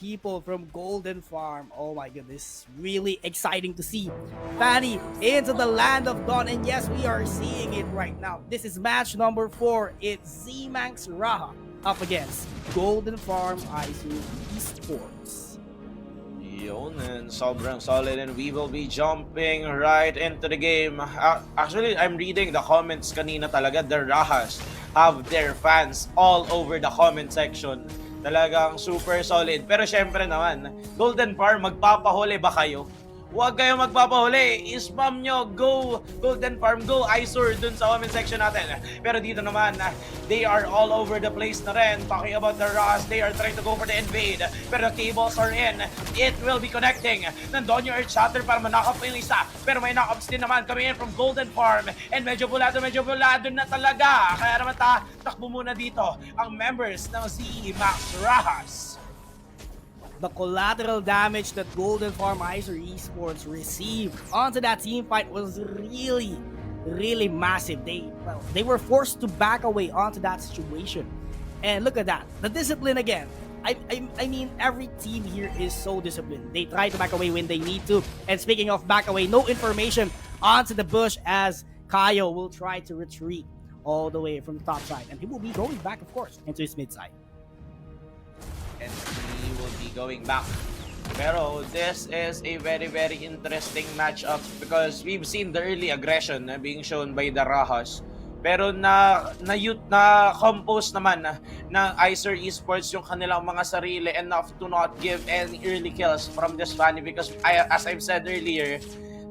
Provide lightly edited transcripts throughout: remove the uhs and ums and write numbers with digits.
people from Golden Farm. Oh my goodness, really exciting to see Fanny into the land of dawn. And yes, we are seeing it right now. This is match number 4. It's Z-Manx Raha up against Golden Farm ISU Esports. Yun, and sobrang solid, and we will be jumping right into the game. Actually, I'm reading the comments kanina talaga. The Rahas have their fans all over the comment section. Talagang super solid. Pero syempre naman, Golden Farm, magpapahuli ba kayo? Huwag kayo magpapahuli. I-spam nyo. Go Golden Farm. Go Isur dun sa comment section natin. Pero dito naman, they are all over the place na rin. Talking about the Ross, they are trying to go for the invade. Pero the cables are in. It will be connecting. Nandun yung Earth Shatter para manakap yung isa. Pero may knockups din naman coming in from Golden Farm. And medyo bulado na talaga. Kaya naman takbo muna dito ang members ng Z-Max Rahas. The collateral damage that Golden Farm ISU Esports received onto that team fight was really massive. They were forced to back away onto that situation. And look at that. The discipline again. I mean, every team here is so disciplined. They try to back away when they need to. And speaking of back away, no information onto the bush as Kayo will try to retreat all the way from the top side. And he will be going back, of course, into his mid side. And he will be going back. Pero this is a very interesting matchup because we've seen the early aggression being shown by the Rahas. Pero na compose naman ng Isur Esports yung kanilang mga sarili enough to not give any early kills from this Fanny because as I've said earlier,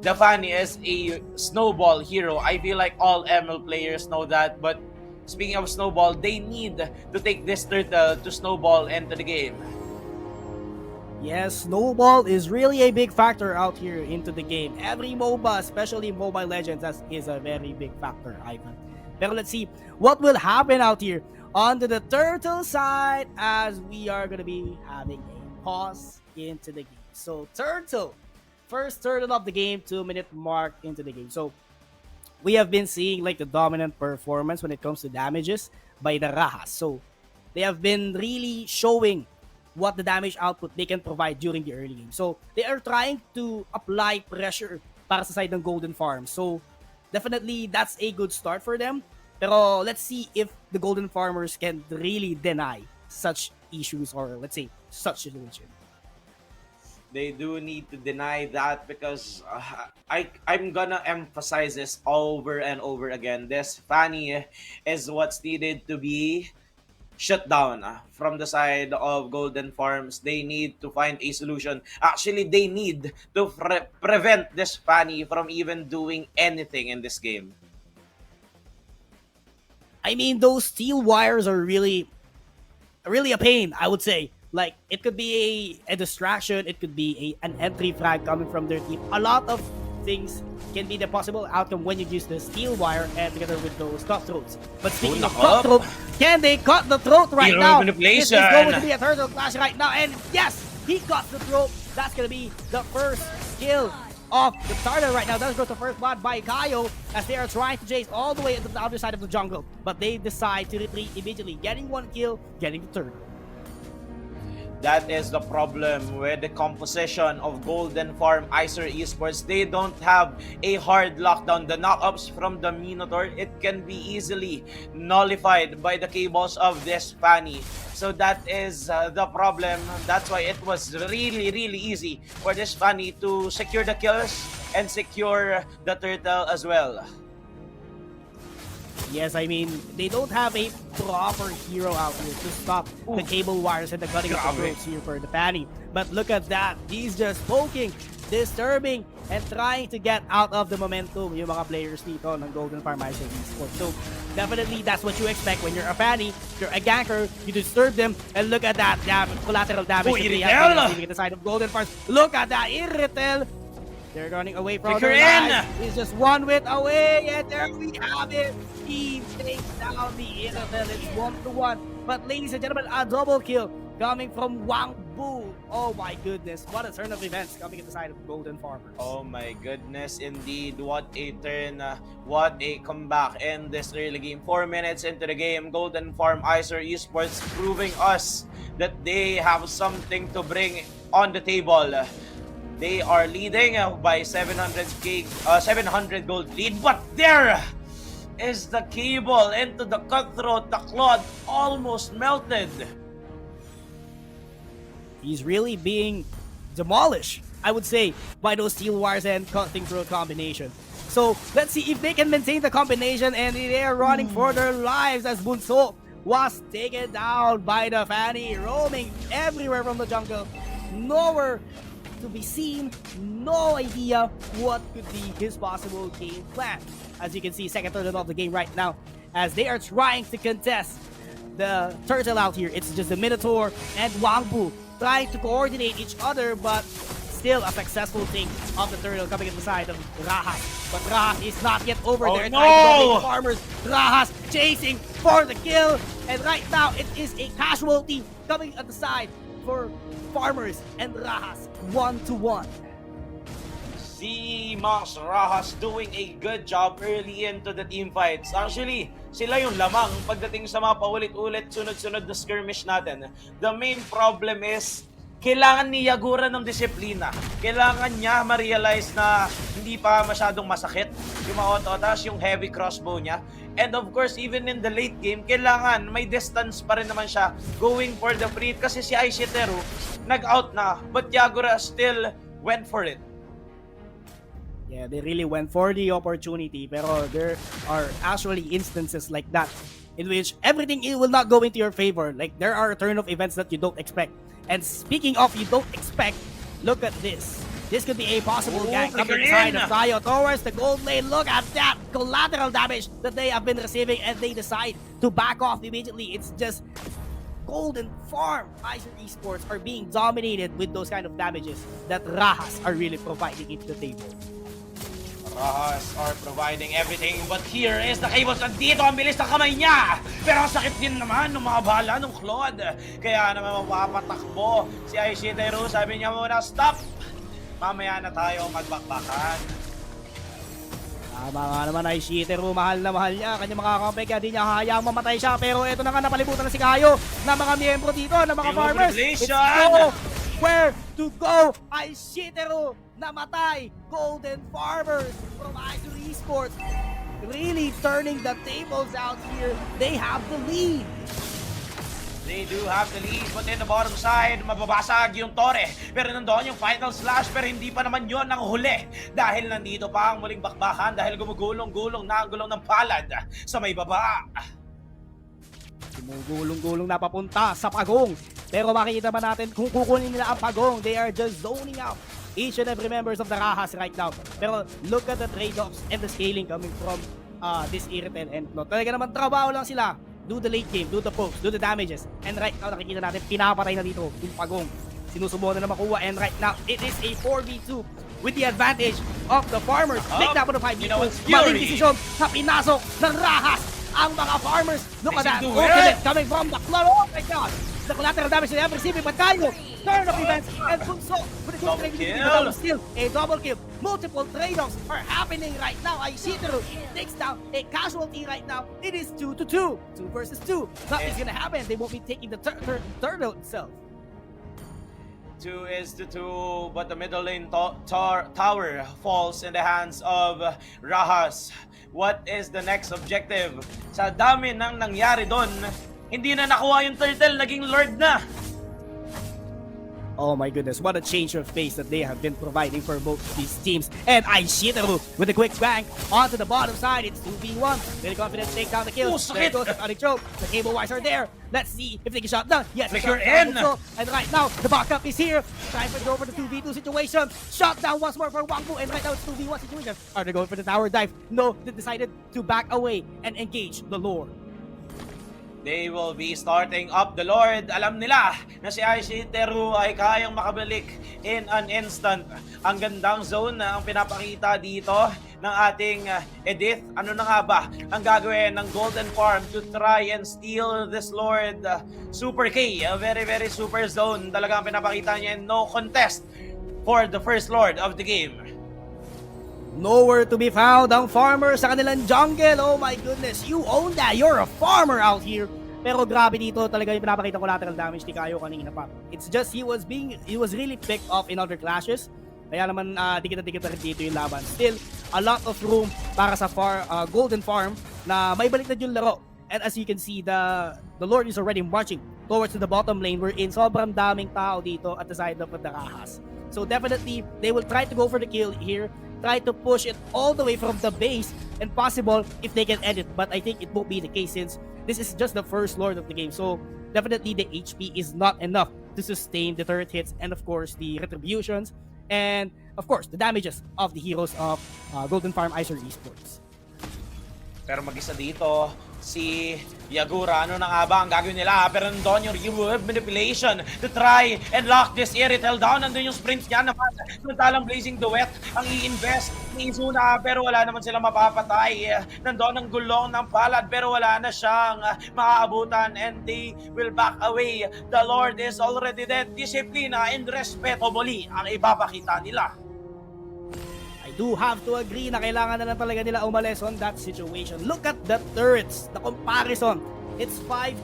the Fanny is a snowball hero. I feel like all ML players know that, but speaking of snowball, they need to take this turtle to snowball into the game. Yes, snowball is really a big factor out here into the game. Every MOBA, especially Mobile Legends, is a very big factor, Ivan. Pero let's see what will happen out here onto the turtle side as we are going to be having a pause into the game. So turtle, first turtle of the game, 2-minute mark into the game. So we have been seeing like the dominant performance when it comes to damages by the Rahas. So they have been really showing what the damage output they can provide during the early game. So they are trying to apply pressure para sa side ng Golden Farm. So definitely that's a good start for them. Pero let's see if the Golden Farmers can really deny such issues or let's say such situation. They do need to deny that because I'm gonna emphasize this over and over again. This Fanny is what's needed to be shut down from the side of Golden Farms. They need to find a solution. Actually, they need to prevent this Fanny from even doing anything in this game. I mean, those steel wires are really a pain, I would say. Like, it could be a distraction, it could be an entry frag coming from their team. A lot of things can be the possible outcome when you use the steel wire and together with those cutthroats. But speaking of cutthroat, can they cut the throat right now? This is going to be a turtle clash right now. And yes, he got the throat. That's going to be the first kill of the starter right now. That goes the first blood by Kayo as they are trying to chase all the way to the other side of the jungle. But they decide to retreat immediately, getting one kill, getting the turtle. That is the problem with the composition of Golden Farm Isur Esports. They don't have a hard lockdown. The knockups from the Minotaur, it can be easily nullified by the cables of this Fanny. So that is the problem. That's why it was really easy for this Fanny to secure the kills and secure the turtle as well. Yes, I mean, they don't have a proper hero out here to stop the cable wires and the cutting of the throats here for the Fanny. But look at that. He's just poking, disturbing, and trying to get out of the momentum yung mga players dito ng Golden Farm ISU Esports. So, definitely, that's what you expect when you're a Fanny, you're a ganker, you disturb them, and look at that collateral damage that they have been receiving at the side of Golden Farm. Look at that, Irritel! They're running away from their lives. He's just one wit away, and there we have it. He takes down the Irritel. It's 1-1. But ladies and gentlemen, a double kill coming from Wang Bu. Oh my goodness, what a turn of events coming at the side of Golden Farmers. Oh my goodness, indeed. What a turn, what a comeback in this early game. 4 minutes into the game, Golden Farm Icer Esports proving us that they have something to bring on the table. They are leading by 700 gold lead, but there is the cable into the cutthroat. The Claude almost melted. He's really being demolished, I would say, by those steel wires and cutting through combination. So let's see if they can maintain the combination, and they are running for their lives as Bunso was taken down by the Fanny, roaming everywhere from the jungle. Nowhere to be seen, no idea what could be his possible game plan. As you can see, second turtle of the game right now, as they are trying to contest the turtle out here. It's just the Minotaur and Wang Bu trying to coordinate each other, but still a successful take of the turtle coming at the side of Raha. But Raha is not yet over there. It's like Farmers. Raha's chasing for the kill, and right now it is a casualty coming at the side for Farmers and Raha's 1-1. Si Max Rahas doing a good job early into the team fights. Actually, sila yung lamang pagdating sa mga paulit-ulit, sunod-sunod na skirmish natin. The main problem is, kailangan ni Yagura ng disiplina. Kailangan niya ma-realize na hindi pa masyadong masakit yung mga ototas, yung heavy crossbow niya. And of course, even in the late game, kailangan may distance pa rin naman siya going for the free. Kasi si Aishiteru nag-out na, but Yagura still went for it. Yeah, they really went for the opportunity, pero there are actually instances like that in which everything will not go into your favor. Like, there are turn of events that you don't expect. And speaking of you don't expect, look at this. This could be a possible gank coming inside of Tayo towards the gold lane. Look at that collateral damage that they have been receiving, and they decide to back off immediately. It's just Golden Farm Icer Esports are being dominated with those kind of damages that Rahas are really providing into the table. Rahas are providing everything, but here is the cables. Andito ang bilis ng kamay niya, pero ang sakit din naman ng mga bala ng Claude. Kaya naman mapapatakbo si Aishiteru. Sabi niya muna, stop! Mamaya na tayo magbakbakan. Tama nga naman, Aishiteru, mahal na mahal niya kanyang mga kakampi, kaya di niya hayaang mamatay siya. Pero ito na nga, napalibutan na si Kayo na mga miyembro dito, ng mga farmers. It's go! Where to go? Aishiteru namatay. Golden Farmers from Icer Esports really turning the tables out here. They have the lead. They do have the lead, but in the bottom side, mababasag yung Torre. Pero nandoon yung final slash, pero hindi pa naman yon ang huli. Dahil nandito pa ang muling bakbakan, dahil gumugulong-gulong na ang gulong ng palad sa may baba. Gumugulong-gulong na papunta sa pagong. Pero makikita ba natin kung kukunin nila ang pagong? They are just zoning out each and every members of the Rahas right now. Pero look at the trade-offs and the scaling coming from this Irritel and Claude. Talaga naman trabaho lang sila. Do the late game, do the pokes, do the damages. And right now, nakikita natin, pinapatay na dito yung pagong. Sinusubukan na makuha. And right now, it is a 4v2 with the advantage of the farmers. Make that one of 5v2. Maling desisyon na pinasok ng Rahas ang mga farmers. Look at that. Ultimate coming from the Claude. Oh my God. The collateral damage they have receiving, but Tayo, turn of events, and Bunso with a good trade, still a double kill. Multiple trade-offs are happening right now. Aishiteru takes down a casualty right now. It is 2-2. 2 versus 2. Nothing's gonna happen. They won't be taking the turtle itself. 2 is to 2, but the middle lane tower falls in the hands of Rahas. What is the next objective? Sa dami ng nangyari doon, hindi na nakuha yung turtle, naging Lord na. Oh my goodness, what a change of pace that they have been providing for both these teams. And Aishiteru with a quick bang onto the bottom side. It's 2v1. Very confident take down the kill. There goes the cutting choke. The cable wires are there. Let's see if they can shot down. Yes, you're in. And right now, the backup is here. Trying to go for the 2v2 situation. Shot down once more for Wang Bu. And right now, it's 2v1 situation. Are they going for the tower dive? No, they decided to back away and engage the Lord. They will be starting up the Lord. Alam nila na si Aishiteru ay kayang makabalik in an instant. Ang gandang zone na ang pinapakita dito ng ating Edith. Ano na nga ba ang gagawin ng Golden Farm to try and steal this Lord? Super K, a very very super zone. Talagang pinapakita niya, no contest for the first Lord of the game. Nowhere to be found ang farmer sa kanilang jungle. Oh my goodness, you own that. You're a farmer out here. Pero grabe dito talaga yung pinapakita collateral damage ni Kayo kanina pa. It's just he was really picked off in other clashes. Kaya naman dikit na rin dito yung laban. Still, a lot of room para sa Golden Farm na may baliktad yung laro. And as you can see, the Lord is already marching towards the bottom lane wherein sobrang daming tao dito at the side of the Rahas. So definitely, they will try to go for the kill here. Try to push it all the way from the base and possible if they can end it. But I think it won't be the case since this is just the first Lord of the game. So definitely the HP is not enough to sustain the turret hits and of course the retributions and of course the damages of the heroes of Golden Farm Icer Esports. Pero mag-isa dito, si Yagura, ano na nga ba ang gagawin nila? Pero nandun yung remove manipulation to try and lock this Iritel down. Nandun yung sprint niya naman. Samantalang Blazing Duet ang i-invest ni Izuna pero wala naman silang mapapatay. Nandun ang gulong ng palad pero wala na siyang makaabutan and they will back away. The Lord is already dead. Disiplina and respeto muli ang ipapakita nila. I do have to agree na kailangan na lang talaga nila umalis on that situation. Look at the turrets, the comparison. It's 5-0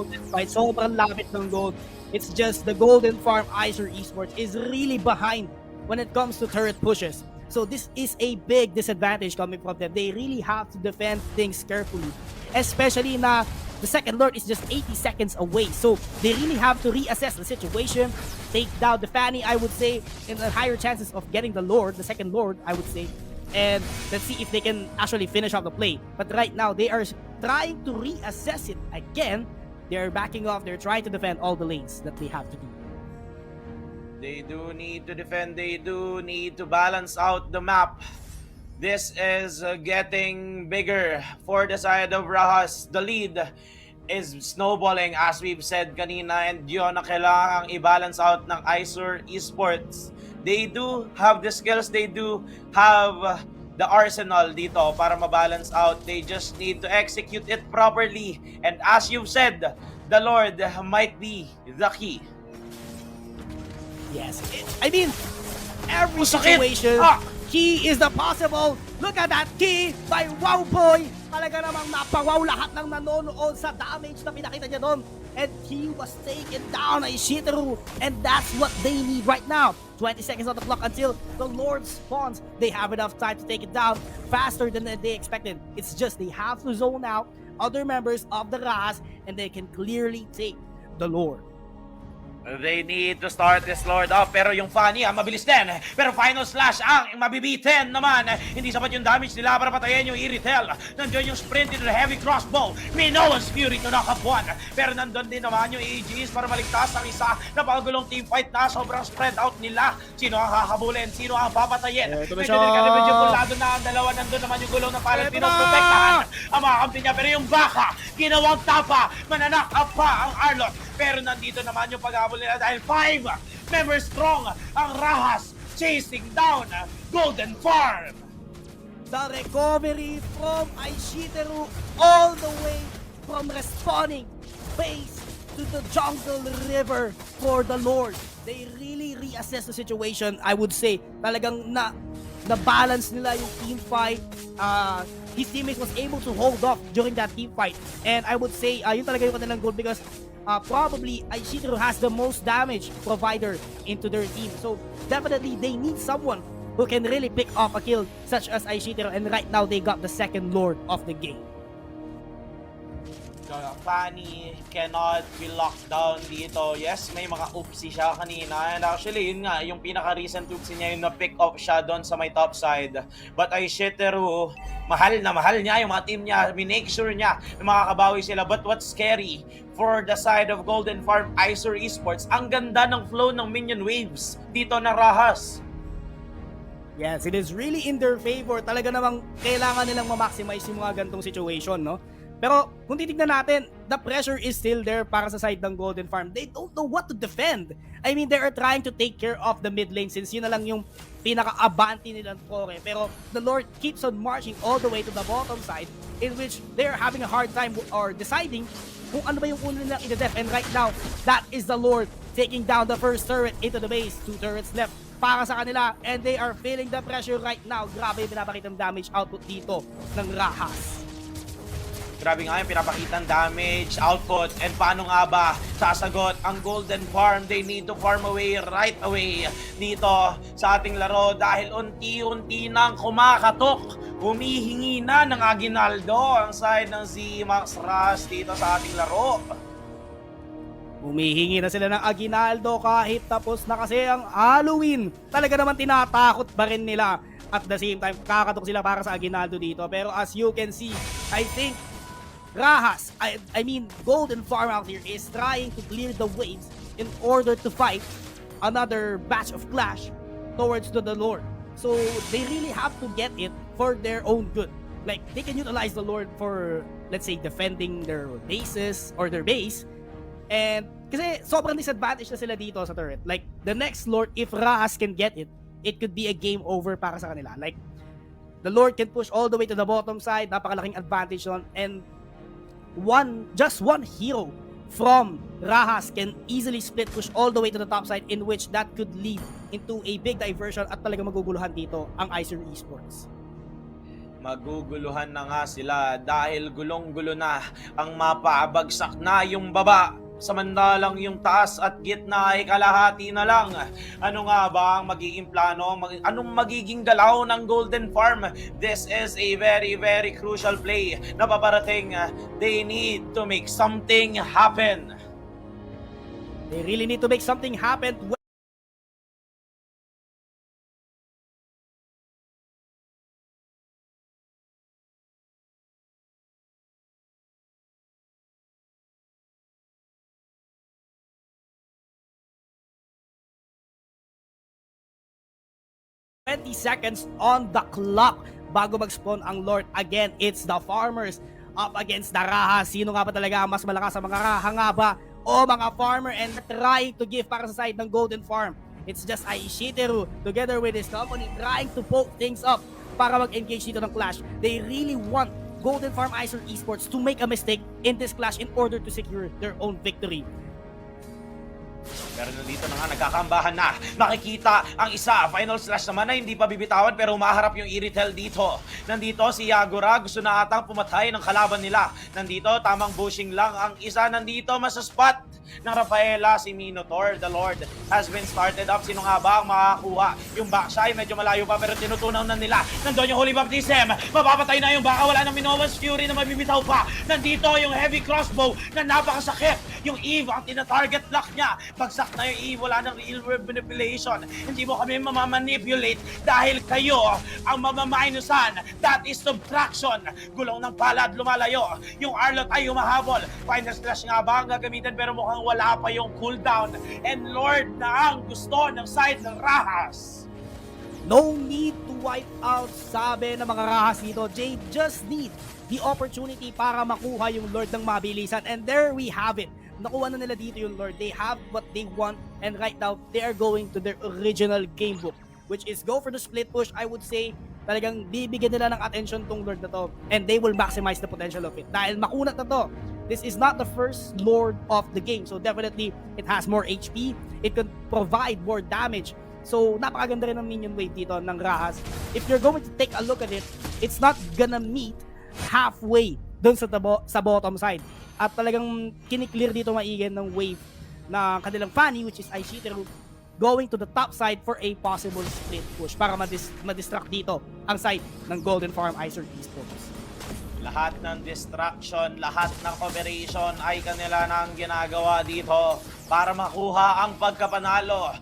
despite sobrang lapit ng gold. It's just the Golden Farm Icer Esports is really behind when it comes to turret pushes. So this is a big disadvantage coming from them. They really have to defend things carefully. Especially na the second Lord is just 80 seconds away. So they really have to reassess the situation. Take down the Fanny, I would say, in the higher chances of getting the Lord, the second Lord, I would say. And let's see if they can actually finish off the play. But right now, they are trying to reassess it again. They're backing off. They're trying to defend all the lanes that they have to do. They do need to defend. They do need to balance out the map. This is getting bigger for the side of Rahas. The lead is snowballing as we've said kanina and yun na kailangang i-balance out ng Icer Esports. They do have the skills, they do have the arsenal dito para ma-balance out. They just need to execute it properly. And as you've said, the Lord might be the key. Yes, I mean, every situation, key is the possible. Look at that key by Wow Boy. Talaga namang napawaw lahat ng nanonood sa damage na pinakita niya doon. And he was taken down by Shiteru. And that's what they need right now. 20 seconds on the clock until the Lord spawns. They have enough time to take it down faster than they expected. It's just they have to zone out other members of the Rahas and they can clearly take the Lord. They need to start this Lord off. Pero yung Fanny, mabilis din. Pero final slash ang mabibitin naman. Hindi sapat yung damage nila para patayin yung Iritel. Nandun yung sprint into the heavy crossbow. Minoan's Fury to nakapuan. Pero nandun din naman yung AGs para maligtas ang isa. Napakagulong teamfight na sobrang spread out nila. Sino ang hahabulin? Sino ang papatayin? Medyo delikado yung pulado na ang dalawa. Nandun naman yung gulong ng palad. Pinoprotektahan ang mga kampi niya. Pero yung baka, ginawang tapa. Mananak up pa ang Arlot. Pero nandito naman yung paghabol nila dahil 5 members strong ang Rahas chasing down Golden Farm. The recovery from Aishiteru all the way from respawning base to the jungle river for the Lord. They really reassess the situation. I would say talagang na-balance nila yung team fight. His teammates was able to hold off during that team fight. And I would say yun talaga yung kanilang goal because probably Aishiteru has the most damage provider into their team. So definitely they need someone who can really pick off a kill such as Aishiteru, and right now they got the second Lord of the game. Fanny cannot be locked down dito. Yes, may mga oopsie siya kanina. And actually, yun nga, yung pinaka-recent oopsie niya, yung na-pick off siya doon sa may top side. But Aishiteru, mahal na mahal niya yung mga team niya. Minake sure niya na makakabawi sila. But what's scary for the side of Golden Farm Icer Esports, ang ganda ng flow ng minion waves dito na Rahas. Yes, it is really in their favor. Talaga namang kailangan nilang ma-maximize yung mga gantong situation, no? Pero kung titignan natin, the pressure is still there para sa side ng Golden Farm. They don't know what to defend. I mean, they are trying to take care of the mid lane since yun na lang yung pinaka-abanti nilang Tore. Pero the Lord keeps on marching all the way to the bottom side in which they are having a hard time or deciding kung ano ba yung una nilang i-def. And right now, that is the Lord taking down the first turret into the base. 2 turrets left para sa kanila and they are feeling the pressure right now. Grabe yung pinapakitang damage output dito ng Rahas. Grabe nga yung pinapakitang damage, output, and paano nga ba sasagot ang Golden Farm? They need to farm away right away dito sa ating laro dahil unti-unti nang kumakatok. Humihingi na ng Aguinaldo ang side ng Z-Max Rush dito sa ating laro. Humihingi na sila ng Aguinaldo kahit tapos na kasi ang Halloween. Talaga naman tinatakot pa rin nila. At the same time, kakatok sila para sa Aguinaldo dito. Pero as you can see, I think Rahas, I mean Golden Farm out here is trying to clear the waves in order to fight another batch of clash towards the Lord. So they really have to get it for their own good. Like they can utilize the Lord for, let's say, defending their bases or their base. And kasi sobrang disadvantage na sila dito sa turret. Like the next Lord, if Rahas can get it, it could be a game over para sa kanila. Like the Lord can push all the way to the bottom side, napakalaking advantage on, and just one hero from Rahas can easily split push all the way to the top side in which that could lead into a big diversion at talagang maguguluhan dito ang Icer Esports. Maguguluhan na nga sila dahil gulong-gulo na ang mapa, bagsak na yung baba. Samantalang yung taas at gitna ay kalahati na lang. Ano nga ba ang magiging plano? Anong magiging galaw ng Golden Farm? This is a very, very crucial play na paparating. They need to make something happen. They really need to make something happen. 20 seconds on the clock bago mag-spawn ang Lord. Again, it's the farmers up against the Raha. Sino nga ba talaga ang mas malakas sa mga Raha nga ba o mga farmer, and trying to give para sa side ng Golden Farm? It's just Aishiteru together with his company trying to poke things up para mag-engage dito ng clash. They really want Golden Farm Icer Esports to make a mistake in this clash in order to secure their own victory. Pero nandito na nga, nagkakambahan na. Makikita ang isa. Final slash naman na hindi pa bibitawan pero umaharap yung Iritel dito. Nandito si Yagura. Gusto na atang pumatay ng kalaban nila. Nandito, tamang bushing lang. Ang isa nandito, masaspot ng Rafaela, si Minotaur. The Lord has been started up. Sino nga ba ang makakuha? Yung backside, medyo malayo pa pero tinutunaw na nila. Nandun yung Holy Baptism. Mapapatay na yung baka. Wala ng Minowan's Fury na mabibitaw pa. Nandito yung heavy crossbow na napakasakit. Yung Eve, ang tina-target lock niya. Bagsak na yung Eve, wala ng real world manipulation. Hindi mo kami mamamanipulate dahil kayo ang mamamainusan. That is subtraction. Gulong ng palad, lumalayo. Yung Arlot ay humahabol. Final slash nga ba ang gagamitin pero mukhang wala pa yung cooldown. And Lord na ang gusto ng side ng Rahas. No need to wipe out, sabi ng mga Rahas dito. They just need the opportunity para makuha yung Lord ng mabilisan. And there we have it. Nakuha na nila dito yung Lord. They have what they want, and right now they are going to their original game book, which is go for the split push. I would say talagang bibigyan nila ng attention tong Lord na to, and they will maximize the potential of it. Dahil makunat na to. This is not the first Lord of the game, so definitely it has more HP. It can provide more damage. So napakaganda rin ng minion wave dito ng Rahas. If you're going to take a look at it, it's not gonna meet halfway dun sa bottom side. At talagang kiniklear dito maigin ng wave na kanilang Fanny, which is Aishiteru, going to the top side for a possible split push para ma-distract dito ang side ng Golden Farm Icer Esports. Lahat ng distraction, lahat ng operation ay kanila nang ginagawa dito para makuha ang pagkapanalo.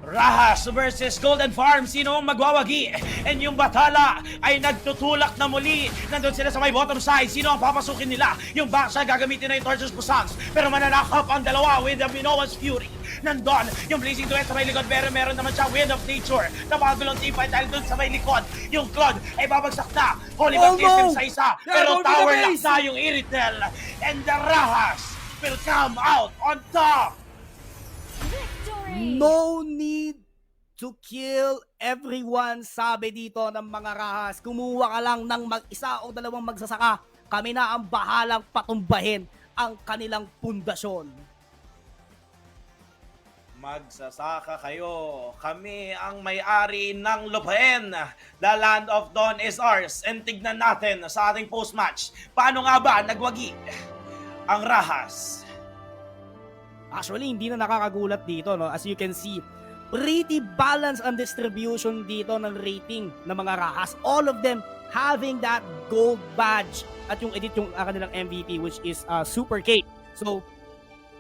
Rahas versus Golden Farm, sino ang magwawagi? And yung Batala ay nagtutulak na muli. Nandun sila sa may bottom side. Sino ang papasukin nila? Yung backside gagamitin na yung Torches Busangs. Pero mananakap ang dalawa with the Minoan's Fury. Nandun yung Blazing Duet sa may likod. Pero meron naman siya Wind of Nature. Napakagulong team fight dahil dun sa may likod. Yung Claude ay babagsak na. Holy Baptism sa isa. Pero tower lock na yung Iritel. And the Rahas will come out on top. No need to kill everyone, sabi dito ng mga Rahas. Kumuha ka lang ng mag-isa o dalawang magsasaka. Kami na ang bahalang patumbahin ang kanilang pundasyon. Magsasaka kayo. Kami ang may-ari ng lupain. The land of Dawn is ours. And tignan natin sa ating post-match. Paano nga ba nagwagi ang Rahas? Actually, hindi na nakakagulat dito, no? As you can see, pretty balanced ang distribution dito ng rating ng mga Rahas. All of them having that gold badge. At yung edit yung kanilang MVP, which is Super K. So,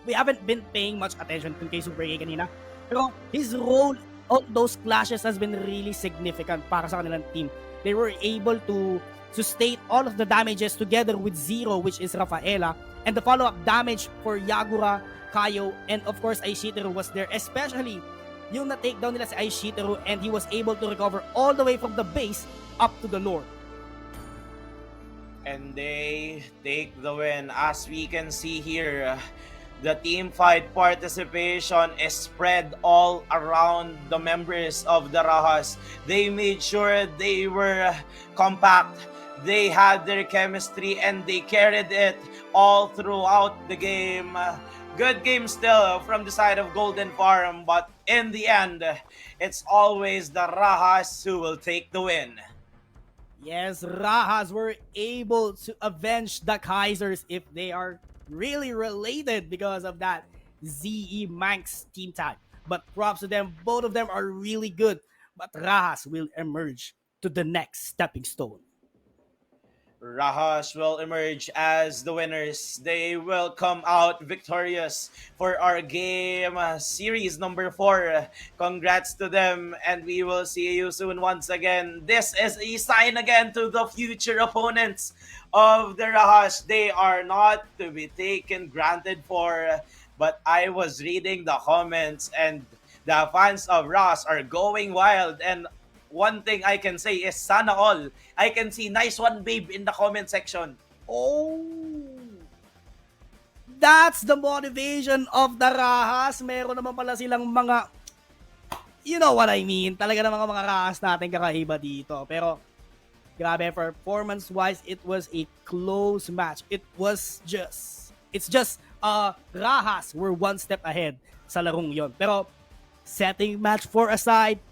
we haven't been paying much attention kay Super K kanina. Pero his role on those clashes has been really significant para sa kanilang team. They were able to sustain all of the damages together with Zero, which is Rafaela. And the follow-up damage for Yagura, Kayo, and of course Aishiteru was there, especially yung na-takedown nila si Aishiteru and he was able to recover all the way from the base up to the Lord. And they take the win. As we can see here, the team fight participation is spread all around the members of the Rahas. They made sure they were compact. They had their chemistry and they carried it all throughout the game. Good game still from the side of Golden Farm, but in the end, it's always the Rahas who will take the win. Yes, Rahas were able to avenge the Kaisers if they are really related because of that ZE Manx team tag. But props to them, both of them are really good. But Rahas will emerge to the next stepping stone. Rahas will emerge as the winners. They will come out victorious for our game series number 4. Congrats to them, and we will see you soon once again. This is a sign again to the future opponents of the Rahas. They are not to be taken granted for, but I was reading the comments and the fans of Rahas are going wild, and one thing I can say is sana all. I can see nice one babe in the comment section. Oh, that's the motivation of the Rahas. Meron naman pala silang mga, you know what I mean, talaga namang mga Rahas natin kakaiba dito. Pero grabe, performance-wise, it was a close match. It's just Rahas were one step ahead sa larong yon. Pero setting match 4 aside,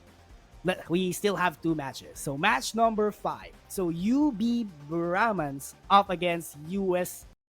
we still have 2 matches. So match number 5. So UB Brahmans up against US